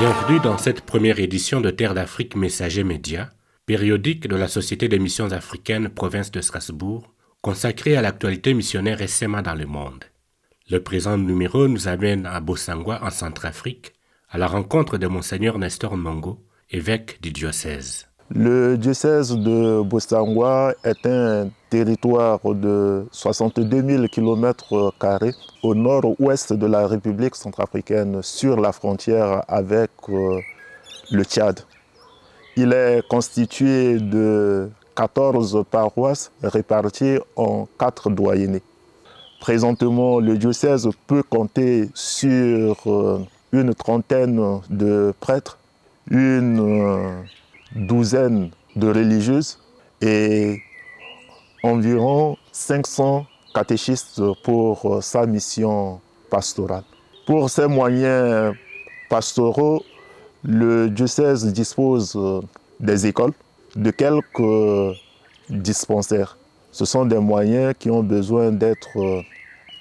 Bienvenue dans cette première édition de Terre d'Afrique Messager Média, périodique de la Société des missions africaines province de Strasbourg, consacrée à l'actualité missionnaire récemment dans le monde. Le présent numéro nous amène à Bosangwa en Centrafrique, à la rencontre de Monseigneur Nestor Mongo, évêque du diocèse. Le diocèse de Bosangwa est un territoire de 62 000 km² au nord-ouest de la République centrafricaine, sur la frontière avec le Tchad. Il est constitué de 14 paroisses réparties en 4 doyennés. Présentement, le diocèse peut compter sur une trentaine de prêtres, une douzaine de religieuses et environ 500 catéchistes pour sa mission pastorale. Pour ces moyens pastoraux, le diocèse dispose des écoles, de quelques dispensaires. Ce sont des moyens qui ont besoin d'être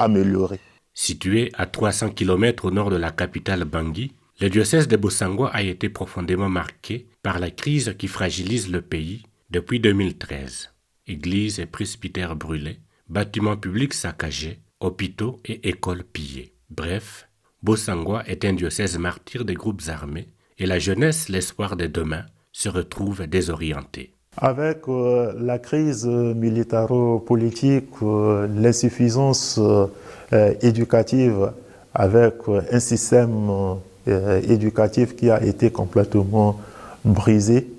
améliorés. Situé à 300 km au nord de la capitale Bangui, le diocèse de Bosangwa a été profondément marqué par la crise qui fragilise le pays depuis 2013. Églises et presbytères brûlés, bâtiments publics saccagés, hôpitaux et écoles pillées. Bref, Bosangwa est un diocèse martyr des groupes armés et la jeunesse, l'espoir de demain, se retrouve désorientée. Avec la crise militaro-politique, l'insuffisance éducative, avec un système éducatif qui a été complètement brisé,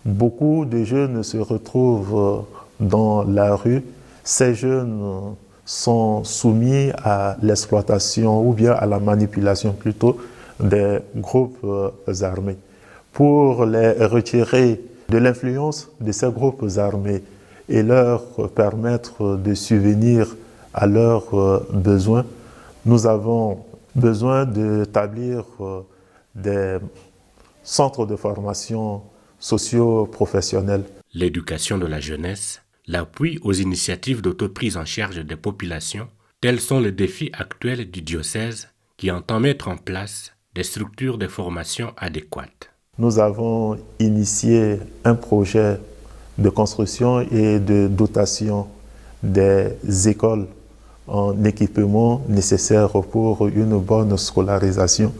beaucoup de jeunes se retrouvent dans la rue. Ces jeunes sont soumis à l'exploitation ou bien à la manipulation plutôt des groupes armés. Pour les retirer de l'influence de ces groupes armés et leur permettre de subvenir à leurs besoins, nous avons besoin d'établir des centres de formation socio-professionnels. L'éducation de la jeunesse, l'appui aux initiatives d'autoprise en charge des populations, tels sont les défis actuels du diocèse qui entend mettre en place des structures de formation adéquates. Nous avons initié un projet de construction et de dotation des écoles en équipement nécessaire pour une bonne scolarisation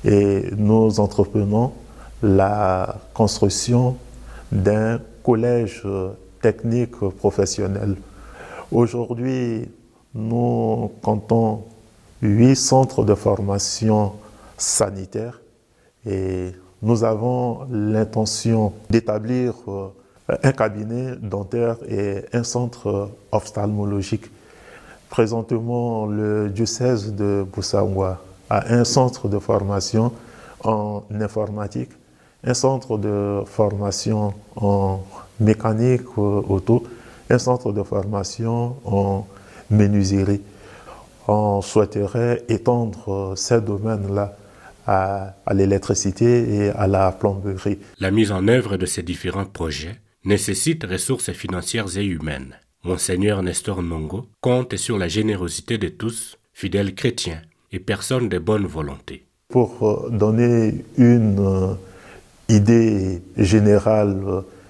et nous entreprenons la construction d'un collège technique professionnel. Aujourd'hui, nous comptons 8 centres de formation sanitaire et nous avons l'intention d'établir un cabinet dentaire et un centre ophtalmologique. Présentement, le diocèse de Bosangwa a un centre de formation en informatique, un centre de formation en mécanique auto, un centre de formation en menuiserie. On souhaiterait étendre ces domaines-là à l'électricité et à la plomberie. La mise en œuvre de ces différents projets nécessite ressources financières et humaines. Monseigneur Nestor Mongo compte sur la générosité de tous, fidèles chrétiens et personnes de bonne volonté. Pour donner une idée générale,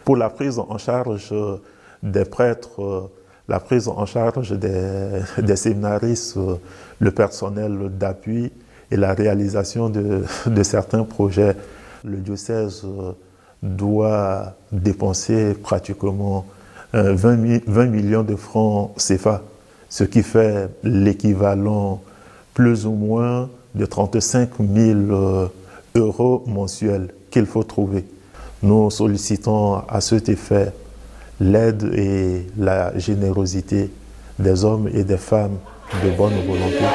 pour la prise en charge des prêtres, la prise en charge des séminaristes, le personnel d'appui et la réalisation de certains projets, le diocèse doit dépenser pratiquement 20 millions de francs CFA, ce qui fait l'équivalent plus ou moins de 35 000 euros mensuels qu'il faut trouver. Nous sollicitons à cet effet l'aide et la générosité des hommes et des femmes de bonne volonté.